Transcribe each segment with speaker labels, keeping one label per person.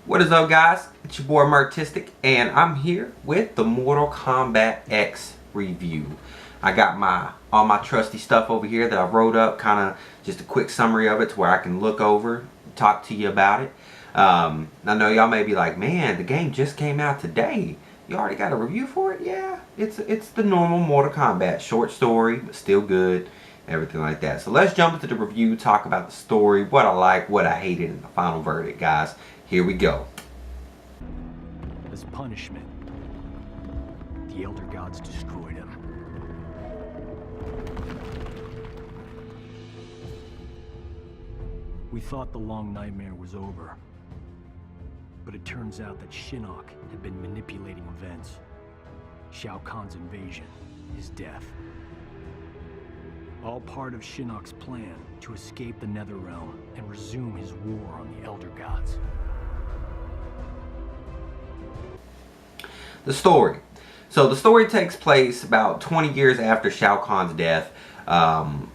Speaker 1: What is up, guys? It's your boy Murtistic, and I'm here with the Mortal Kombat X review. I got all my trusty stuff over here that I wrote up, kind of just a quick summary of it to where I can look over, talk to you about it. I know y'all may be like, man, the game just came out today. You already got a review for it? Yeah, it's the normal Mortal Kombat short story, but still good, everything like that. So let's jump into the review, talk about the story, what I like, what I hated, and the final verdict, guys. Here we go.
Speaker 2: As punishment, the Elder Gods destroyed him. We thought the long nightmare was over, but it turns out that Shinnok had been manipulating events. Shao Kahn's invasion, his death. All part of Shinnok's plan to escape the Netherrealm and resume his war on the Elder Gods.
Speaker 1: The story. So the story takes place about 20 years after Shao Kahn's death and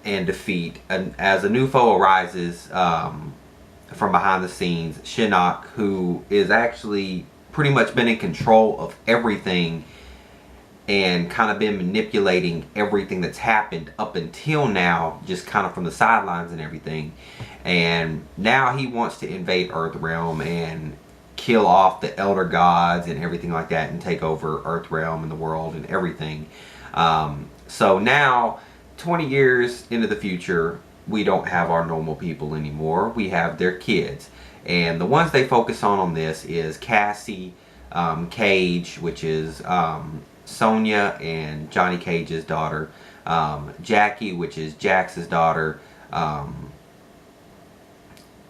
Speaker 1: defeat. And as a new foe arises from behind the scenes, Shinnok, who is actually pretty much been in control of everything and kind of been manipulating everything that's happened up until now, just kind of from the sidelines and everything. And now he wants to invade Earthrealm and kill off the Elder Gods and everything like that and take over Earthrealm and the world and everything. So now, 20 years into the future, we don't have our normal people anymore. We have their kids. And the ones they focus on this is Cassie, Cage, which is Sonya and Johnny Cage's daughter, Jackie, which is Jax's daughter,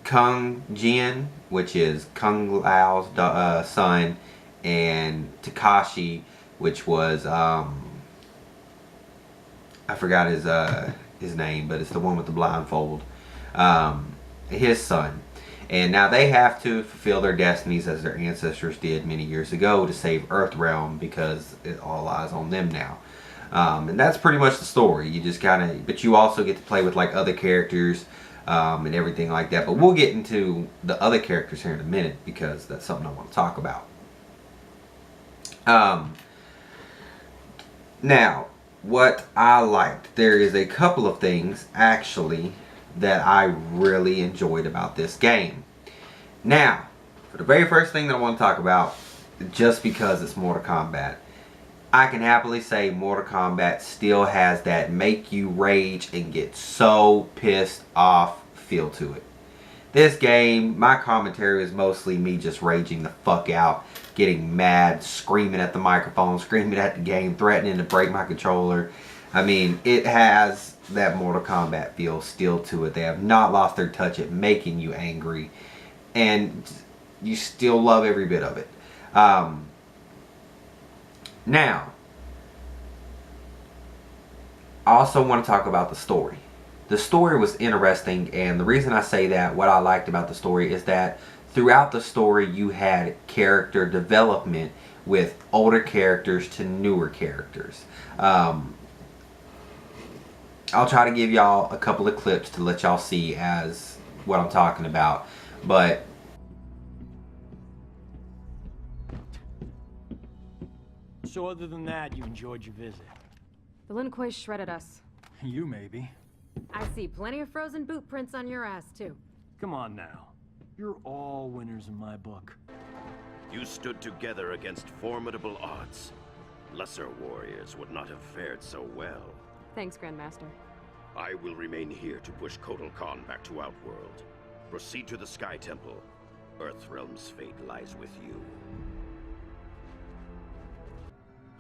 Speaker 1: Kung Jin, which is Kung Lao's son, and Takashi, which was I forgot his name, but it's the one with the blindfold, his son. And now they have to fulfill their destinies as their ancestors did many years ago to save Earthrealm, because it all lies on them now. And that's pretty much the story. You just kind of, but you also get to play with like other characters and everything like that. But we'll get into the other characters here in a minute, because that's something I want to talk about. Now, what I liked, there is a couple of things actually that I really enjoyed about this game. Now, for the very first thing that I want to talk about, just because it's Mortal Kombat, I can happily say Mortal Kombat still has that make you rage and get so pissed off feel to it. This game, my commentary is mostly me just raging the fuck out, getting mad, screaming at the microphone, screaming at the game, threatening to break my controller. I mean, it has that Mortal Kombat feel still to it. They have not lost their touch at making you angry, and you still love every bit of it. Now, I also want to talk about the story. The story was interesting, and the reason I say that, what I liked about the story, is that throughout the story you had character development with older characters to newer characters. I'll try to give y'all a couple of clips to let y'all see as what I'm talking about. But
Speaker 2: So other than that, you enjoyed your visit?
Speaker 3: The Lin Kuei shredded us.
Speaker 2: You maybe.
Speaker 3: I see plenty of frozen boot prints on your ass, too.
Speaker 2: Come on now. You're all winners in my book.
Speaker 4: You stood together against formidable odds. Lesser warriors would not have fared so well.
Speaker 3: Thanks, Grandmaster.
Speaker 4: I will remain here to push Kotal Khan back to Outworld. Proceed to the Sky Temple. Earthrealm's fate lies with you.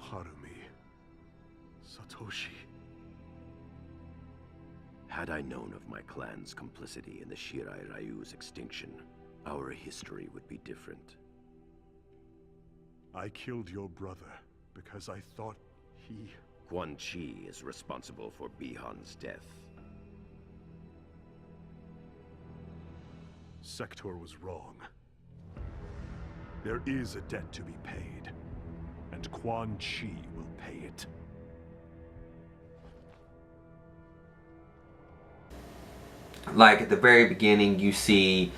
Speaker 5: Harumi. Satoshi.
Speaker 4: Had I known of my clan's complicity in the Shirai Ryu's extinction, our history would be different.
Speaker 5: I killed your brother because I thought he...
Speaker 4: Quan Chi is responsible for Bihan's death.
Speaker 5: Sector was wrong. There is a debt to be paid, and Quan Chi will pay it.
Speaker 1: like at the very beginning, you see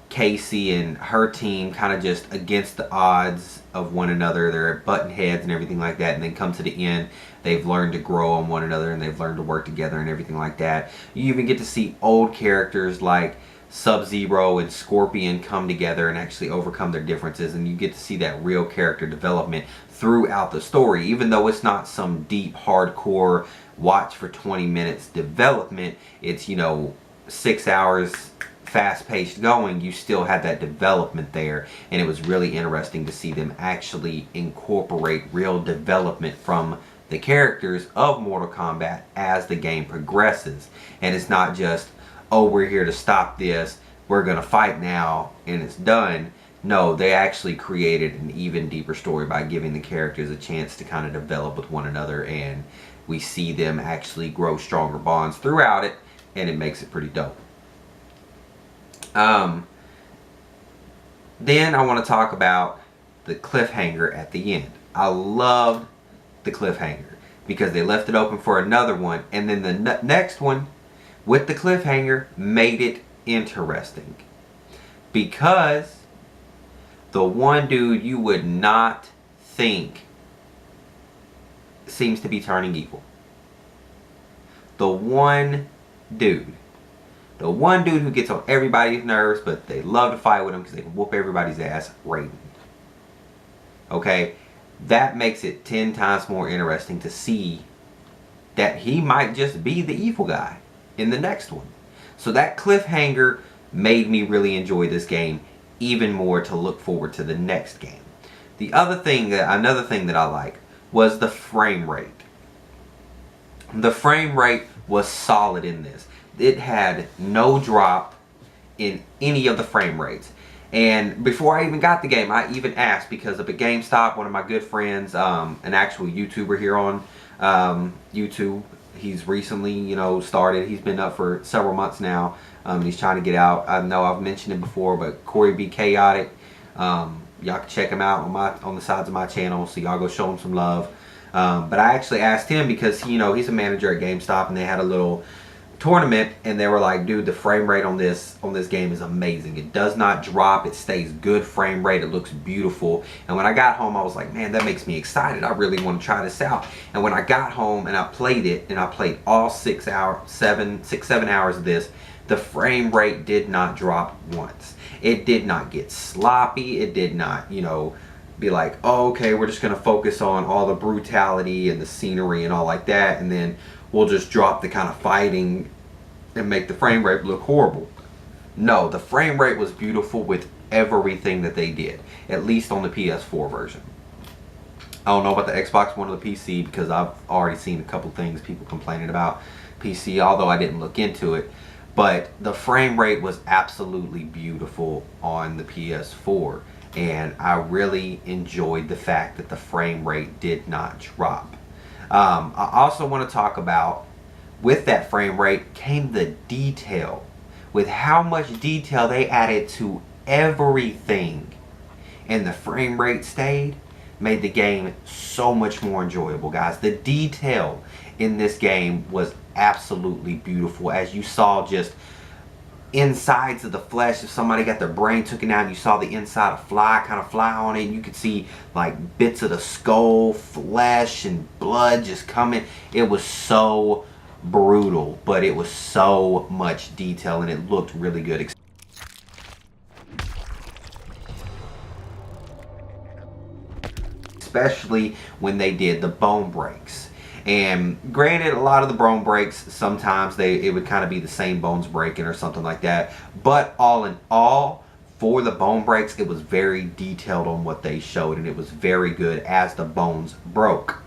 Speaker 1: Casey and her team kind of just against the odds of one another. They're button heads and everything like that, and then come to the end, they've learned to grow on one another and they've learned to work together and everything like that. You even get to see old characters like Sub-Zero and Scorpion come together and actually overcome their differences, and you get to see that real character development throughout the story. Even though it's not some deep hardcore watch for 20 minutes development, it's, you know, 6 hours fast-paced going, you still had that development there, and it was really interesting to see them actually incorporate real development from the characters of Mortal Kombat as the game progresses. And it's not just, oh, we're here to stop this, we're gonna fight now and it's done. No, they actually created an even deeper story by giving the characters a chance to kind of develop with one another, and we see them actually grow stronger bonds throughout it, and it makes it pretty dope. Then I want to talk about the cliffhanger at the end. I loved the cliffhanger because they left it open for another one, and then the next one with the cliffhanger made it interesting because the one dude you would not think seems to be turning evil. The one dude who gets on everybody's nerves, but they love to fight with him because they can whoop everybody's ass, Raiden. Okay, that makes it 10 times more interesting to see that he might just be the evil guy in the next one. So that cliffhanger made me really enjoy this game even more, to look forward to the next game. Another thing that I like was the frame rate. The frame rate was solid in this. It had no drop in any of the frame rates. And before I even got the game, I even asked, because up at GameStop, one of my good friends, an actual YouTuber here on YouTube, he's recently, you know, started. He's been up for several months now. He's trying to get out. I know I've mentioned it before, but Corey B. Chaotic. Y'all can check him out on the sides of my channel, so y'all go show him some love. But I actually asked him because he, you know, he's a manager at GameStop, and they had a little tournament, and they were like, dude, the frame rate on this game is amazing. It does not drop. It stays good frame rate. It looks beautiful. And when I got home, I was like, man, that makes me excited. I really want to try this out. And when I got home and I played it, and I played all 7 hours of this, the frame rate did not drop once. It did not get sloppy. It did not, you know, be like, oh, okay, we're just going to focus on all the brutality and the scenery and all like that, and then we'll just drop the kind of fighting and make the frame rate look horrible. No, the frame rate was beautiful with everything that they did, at least on the PS4 version. I don't know about the Xbox One or the PC, because I've already seen a couple things people complaining about PC, although I didn't look into it. But the frame rate was absolutely beautiful on the PS4, and I really enjoyed the fact that the frame rate did not drop. I also want to talk about, with that frame rate came the detail. With how much detail they added to everything, and the frame rate stayed, made the game so much more enjoyable, guys. The detail in this game was absolutely beautiful. As you saw, just insides of the flesh, if somebody got their brain taken out, you saw the inside of fly on it, and you could see like bits of the skull, flesh and blood just coming. It was so brutal, but it was so much detail, and it looked really good. Especially when they did the bone breaks. And granted, a lot of the bone breaks, sometimes it would kind of be the same bones breaking or something like that. But all in all, for the bone breaks, it was very detailed on what they showed, and it was very good as the bones broke.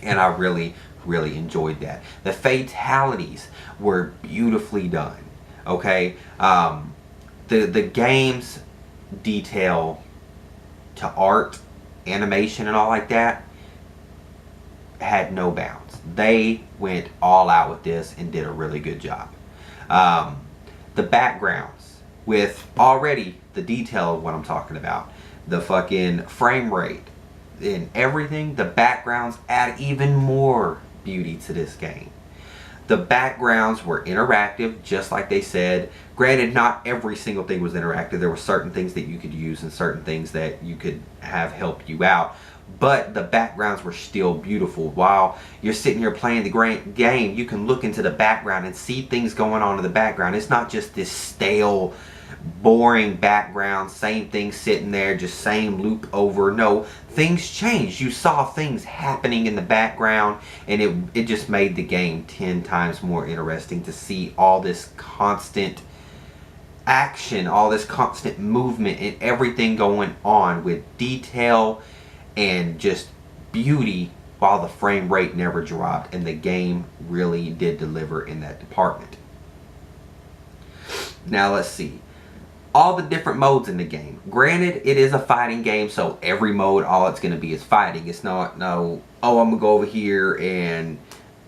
Speaker 1: And I really, really enjoyed that. The fatalities were beautifully done. Okay, the game's detail to art, animation, and all like that had no bounds. They went all out with this and did a really good job. The backgrounds, with already the detail of what I'm talking about, the fucking frame rate and everything, the backgrounds add even more beauty to this game. The backgrounds were interactive, just like they said. Granted, not every single thing was interactive. There were certain things that you could use and certain things that you could have help you out. But the backgrounds were still beautiful. While you're sitting here playing the game, you can look into the background and see things going on in the background. It's not just this stale, boring background, same thing sitting there, just same loop over. No, things changed. You saw things happening in the background, and it just made the game 10 times more interesting to see all this constant action, all this constant movement, and everything going on with detail and just beauty, while the frame rate never dropped. And the game really did deliver in that department. Now let's see. All the different modes in the game. Granted, it is a fighting game, so every mode, all it's going to be is fighting. It's not, no, oh, I'm going to go over here and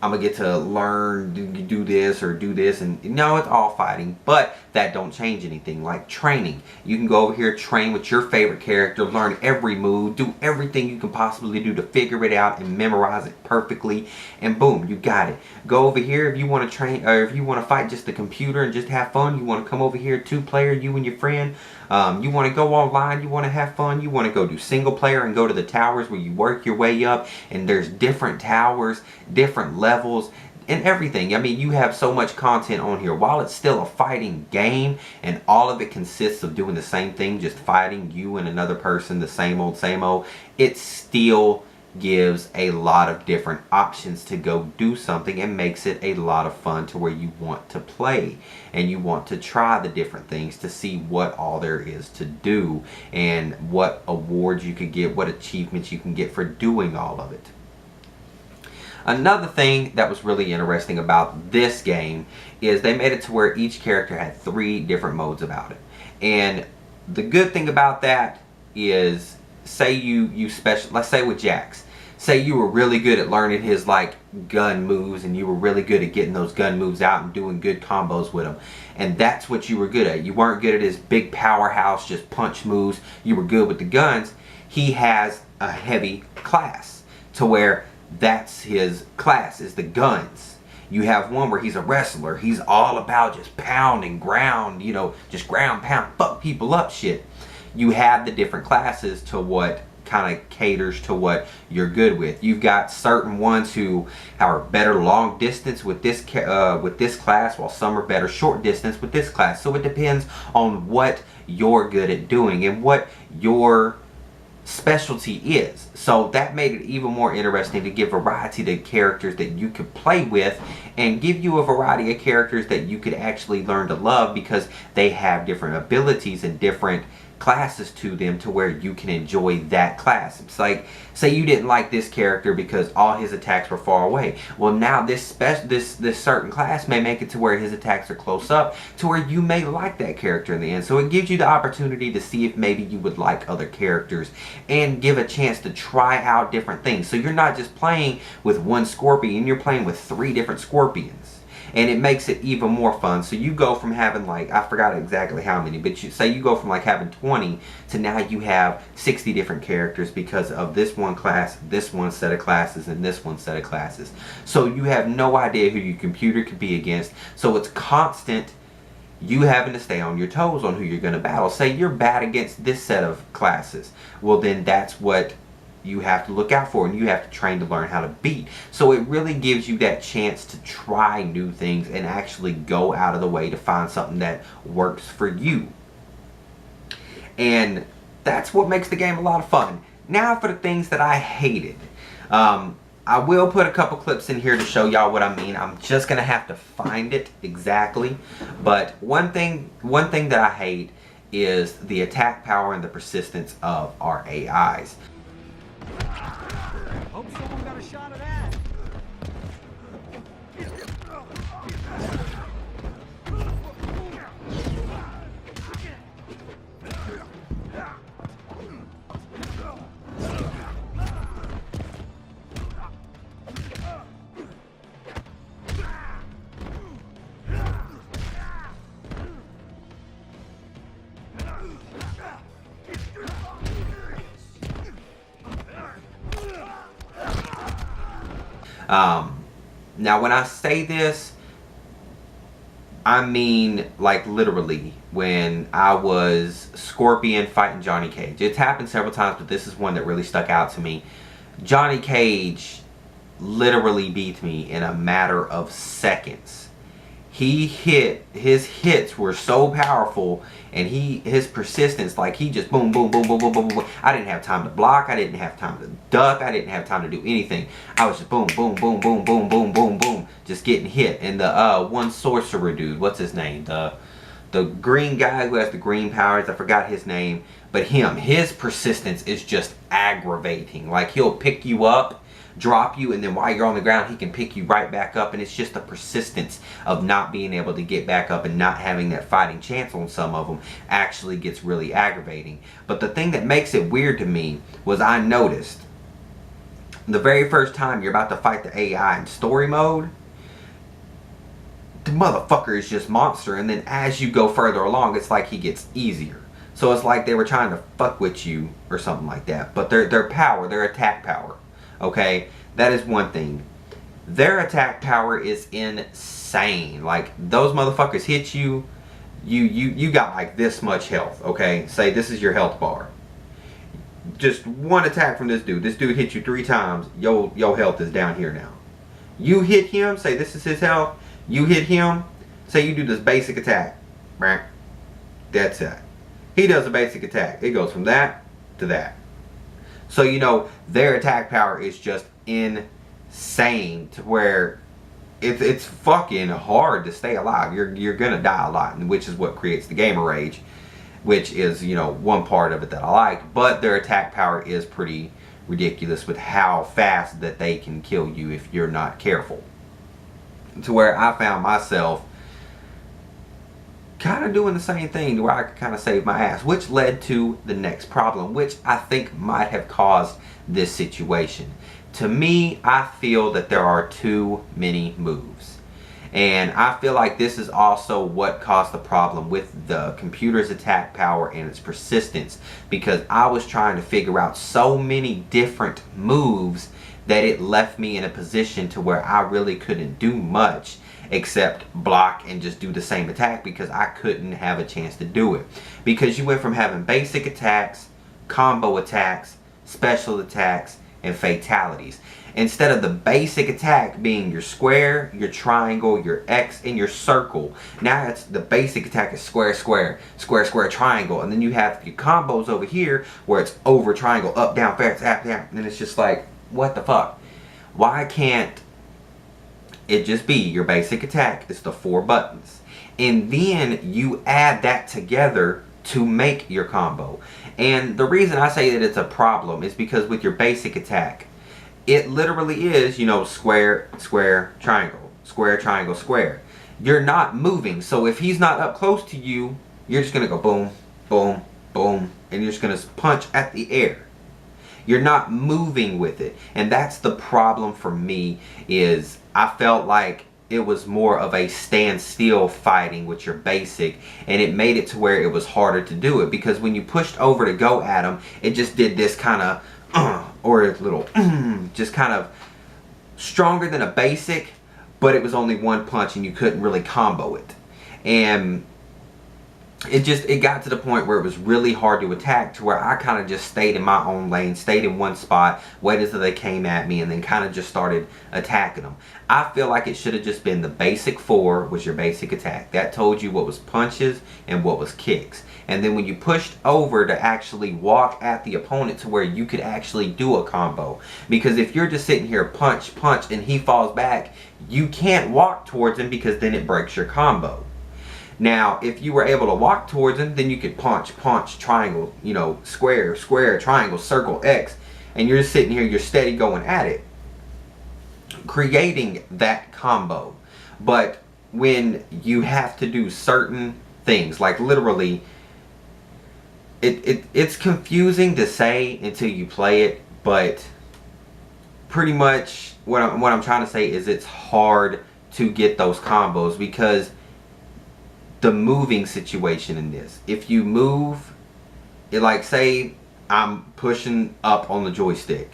Speaker 1: I'm going to get to learn, do this or do this. And no, it's all fighting. But that don't change anything. Like training. You can go over here, train with your favorite character, learn every move, do everything you can possibly do to figure it out and memorize it perfectly. And boom, you got it. Go over here if you want to train, or if you want to fight just the computer and just have fun. You want to come over here, 2-player, you and your friend. You want to go online, you want to have fun, you want to go do single player and go to the towers where you work your way up, and there's different towers, different levels, and everything. I mean, you have so much content on here. While it's still a fighting game and all of it consists of doing the same thing, just fighting you and another person, the same old, it still gives a lot of different options to go do something and makes it a lot of fun to where you want to play and you want to try the different things to see what all there is to do and what awards you could get, what achievements you can get for doing all of it. Another thing that was really interesting about this game is they made it to where each character had 3 different modes about it. And the good thing about that is, say you special, let's say with Jax, say you were really good at learning his like gun moves and you were really good at getting those gun moves out and doing good combos with them, and that's what you were good at. You weren't good at his big powerhouse just punch moves. You were good with the guns. He has a heavy class to where that's his class, is the guns. You have one where he's a wrestler. He's all about just pound and ground, you know, just ground pound, fuck people up shit. You have the different classes to what kind of caters to what you're good with. You've got certain ones who are better long distance with this class, while some are better short distance with this class. So it depends on what you're good at doing and what your specialty is. So that made it even more interesting to give variety to characters that you could play with and give you a variety of characters that you could actually learn to love because they have different abilities and different classes to them to where you can enjoy that class. It's like, say you didn't like this character because all his attacks were far away. Well, now this certain class may make it to where his attacks are close up, to where you may like that character in the end. So it gives you the opportunity to see if maybe you would like other characters and give a chance to try out different things. So you're not just playing with one scorpion, you're playing with 3 different scorpions. And it makes it even more fun. So you go from having like, I forgot exactly how many, but you go from like having 20 to now you have 60 different characters because of this one class, this one set of classes, and this one set of classes. So you have no idea who your computer could be against. So it's constant, you having to stay on your toes on who you're going to battle. Say you're bad against this set of classes. Well, then that's what you have to look out for, and you have to train to learn how to beat. So it really gives you that chance to try new things and actually go out of the way to find something that works for you. And that's what makes the game a lot of fun. Now for the things that I hated. I will put a couple clips in here to show y'all what I mean. I'm just gonna have to find it exactly. But one thing that I hate is the attack power and the persistence of our AIs.
Speaker 2: Hope someone got a shot of that.
Speaker 1: Now when I say this, I mean like literally when I was Scorpion fighting Johnny Cage. It's happened several times, but this is one that really stuck out to me. Johnny Cage literally beat me in a matter of seconds. His hits were so powerful, and his persistence, like he just boom, boom, boom, boom, boom, boom, boom. I didn't have time to block. I didn't have time to duck. I didn't have time to do anything. I was just boom, boom, boom, boom, boom, boom, boom, boom, just getting hit. And the one sorcerer dude, what's his name? The green guy who has the green powers, I forgot his name, but his persistence is just aggravating. Like he'll pick you up, drop you, and then while you're on the ground he can pick you right back up, and it's just the persistence of not being able to get back up and not having that fighting chance on some of them actually gets really aggravating. But the thing that makes it weird to me was I noticed the very first time you're about to fight the AI in story mode, the motherfucker is just monster, and then as you go further along it's like he gets easier. So it's like they were trying to fuck with you or something like that. But their power, their attack power, okay, that is one thing. Their attack power is insane. Like those motherfuckers hit you, you got like this much health, okay? Say this is your health bar. Just one attack from this dude. This dude hit you 3 times, your health is down here now. You hit him, say this is his health. You hit him, say you do this basic attack. That's it. He does a basic attack. It goes from that to that. So you know their attack power is just insane to where it's fucking hard to stay alive. You're gonna die a lot, which is what creates the gamer rage, which is, you know, one part of it that I like. But their attack power is pretty ridiculous with how fast that they can kill you if you're not careful. To where I found myself kind of doing the same thing to where I could kind of save my ass, which led to the next problem, which I think might have caused this situation. To me, I feel that there are too many moves, and I feel like this is also what caused the problem with the computer's attack power and its persistence, because I was trying to figure out so many different moves that it left me in a position to where I really couldn't do much except block and just do the same attack, because I couldn't have a chance to do it. Because you went from having basic attacks, combo attacks, special attacks, and fatalities. Instead of the basic attack being your square, your triangle, your X, and your circle, now it's the basic attack is square, square, square, square, triangle. And then you have your combos over here where it's over, triangle, up, down, fast, up, down. And it's just like, what the fuck? Why can't it just be your basic attack? It's the 4 buttons, and then you add that together to make your combo. And the reason I say that it's a problem is because with your basic attack, it literally is, you know, square, square, triangle, square, triangle, square. You're not moving, so if he's not up close to you, you're just gonna go boom, boom, boom, and you're just gonna punch at the air. You're not moving with it. And that's the problem for me, is I felt like it was more of a standstill fighting with your basic, and it made it to where it was harder to do it, because when you pushed over to go at him, it just did this kind of or a little just kind of stronger than a basic, but it was only one punch and you couldn't really combo it. And it got to the point where it was really hard to attack, to where I kind of just stayed in my own lane, stayed in one spot, waited until they came at me, and then kind of just started attacking them. I feel like it should have just been the basic 4 was your basic attack. That told you what was punches and what was kicks. And then when you pushed over to actually walk at the opponent to where you could actually do a combo. Because if you're just sitting here punch, punch, and he falls back, you can't walk towards him, because then it breaks your combo. Now, if you were able to walk towards him, then you could punch, punch, triangle, you know, square, square, triangle, circle, X, and you're just sitting here, you're steady going at it, creating that combo. But when you have to do certain things, like literally, it's confusing to say until you play it, but pretty much what I'm trying to say is it's hard to get those combos, because the moving situation in this, if you move it, like say I'm pushing up on the joystick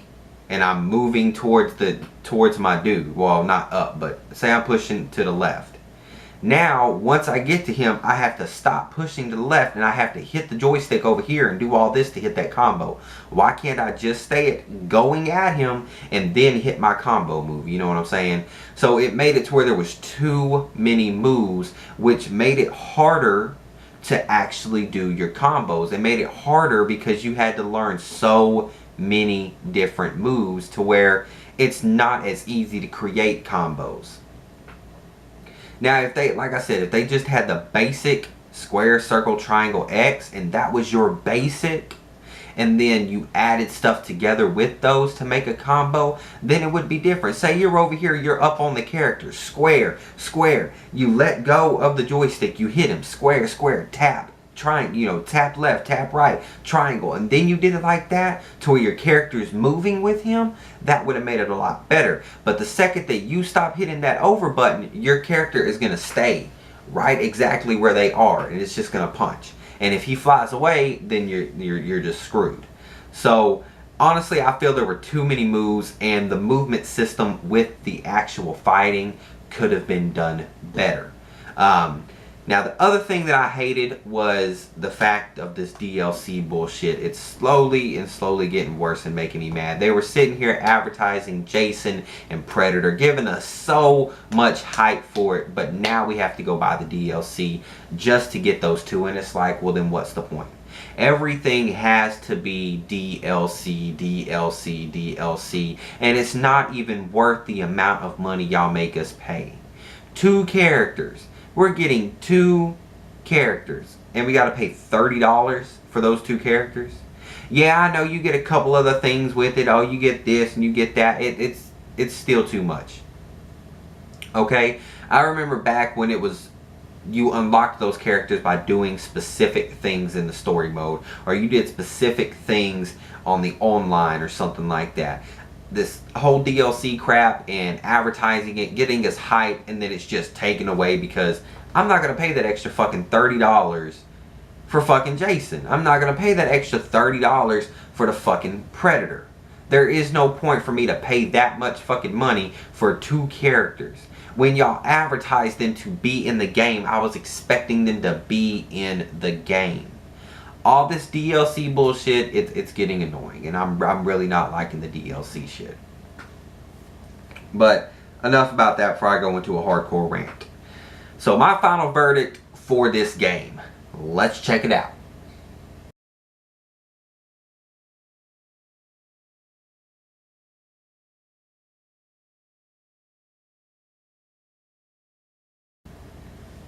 Speaker 1: and I'm moving towards my dude. Well, not up, but say I'm pushing to the left. Now, once I get to him, I have to stop pushing to the left and I have to hit the joystick over here and do all this to hit that combo. Why can't I just stay going at him and then hit my combo move? You know what I'm saying? So it made it to where there was too many moves, which made it harder to actually do your combos. It made it harder because you had to learn so many different moves to where it's not as easy to create combos. Now, if they, like I said, if they just had the basic square, circle, triangle, X, and that was your basic, and then you added stuff together with those to make a combo, then it would be different. Say you're over here, you're up on the character, square, square. You let go of the joystick, you hit him, square, square, tap, triangle, you know, tap left, tap right, triangle, and then you did it like that to where your character is moving with him. That would have made it a lot better. But the second that you stop hitting that over button, your character is going to stay right exactly where they are, and it's just going to punch. And if he flies away, then you're just screwed. So honestly, I feel there were too many moves, and the movement system with the actual fighting could have been done better. Now, the other thing that I hated was the fact of this DLC bullshit. It's slowly getting worse and making me mad. They were sitting here advertising Jason and Predator, giving us so much hype for it, but now we have to go buy the DLC just to get those two, and it's like, well, then what's the point? Everything has to be DLC, DLC, DLC, and it's not even worth the amount of money y'all make us pay. 2 characters. We're getting 2 characters, and we got to pay $30 for those 2 characters. Yeah, I know you get a couple other things with it. Oh, you get this and you get that. It's still too much. Okay, I remember back when it was you unlocked those characters by doing specific things in the story mode, or you did specific things on the online or something like that. This whole DLC crap and advertising it, getting us hype, and then it's just taken away because I'm not going to pay that extra fucking $30 for fucking Jason. I'm not going to pay that extra $30 for the fucking Predator. There is no point for me to pay that much fucking money for 2 characters. When y'all advertised them to be in the game, I was expecting them to be in the game. All this DLC bullshit, it's getting annoying, and I'm really not liking the DLC shit. But enough about that before I go into a hardcore rant. So my final verdict for this game. Let's check it out.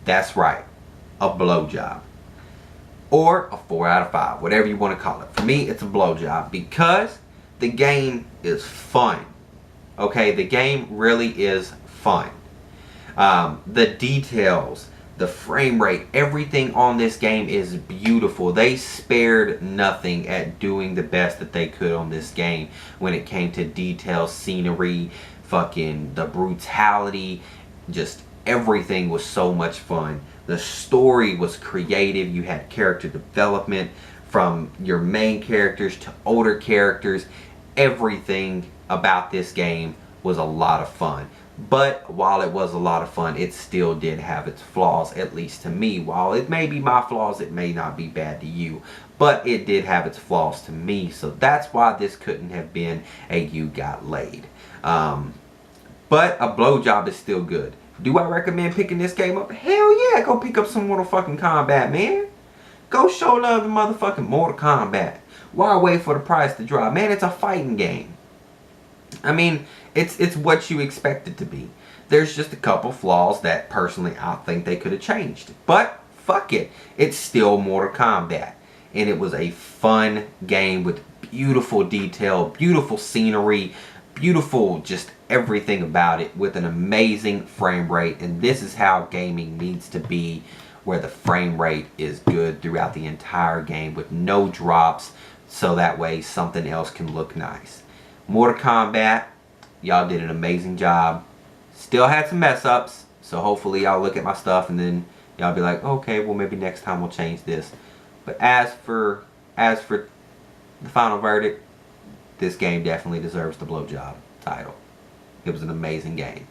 Speaker 1: That's right, a blowjob. Or a 4 out of 5, whatever you want to call it. For me, it's a blowjob because the game is fun. Okay, the game really is fun. The details, the frame rate, everything on this game is beautiful. They spared nothing at doing the best that they could on this game when it came to detail, scenery, fucking the brutality, just everything was so much fun. The story was creative. You had character development from your main characters to older characters. Everything about this game was a lot of fun. But while it was a lot of fun, it still did have its flaws, at least to me. While it may be my flaws, it may not be bad to you. But it did have its flaws to me. So that's why this couldn't have been a You Got Laid. But a blowjob is still good. Do I recommend picking this game up? Hell yeah, go pick up some Mortal fucking Kombat, man. Go show love to motherfucking Mortal Kombat. Why wait for the price to drop? Man, it's a fighting game. I mean, it's what you expect it to be. There's just a couple flaws that personally I think they could have changed. But fuck it. It's still Mortal Kombat. And it was a fun game with beautiful detail, beautiful scenery, beautiful just everything about it, with an amazing frame rate. And this is how gaming needs to be, where the frame rate is good throughout the entire game with no drops, so that way something else can look nice. Mortal Kombat, y'all did an amazing job. Still had some mess ups, so hopefully y'all look at my stuff and then y'all be like, okay, well maybe next time we'll change this. But as for the final verdict, this game definitely deserves the blowjob title. It was an amazing game.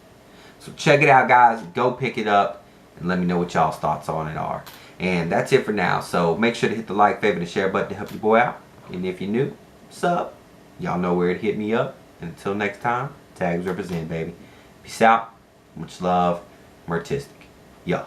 Speaker 1: So check it out, guys. Go pick it up and let me know what y'all's thoughts on it are. And that's it for now. So make sure to hit the like, favorite, and share button to help your boy out. And if you're new, sub. Y'all know where to hit me up. And until next time, tags represent, baby. Peace out. Much love. Murtistic. Yo.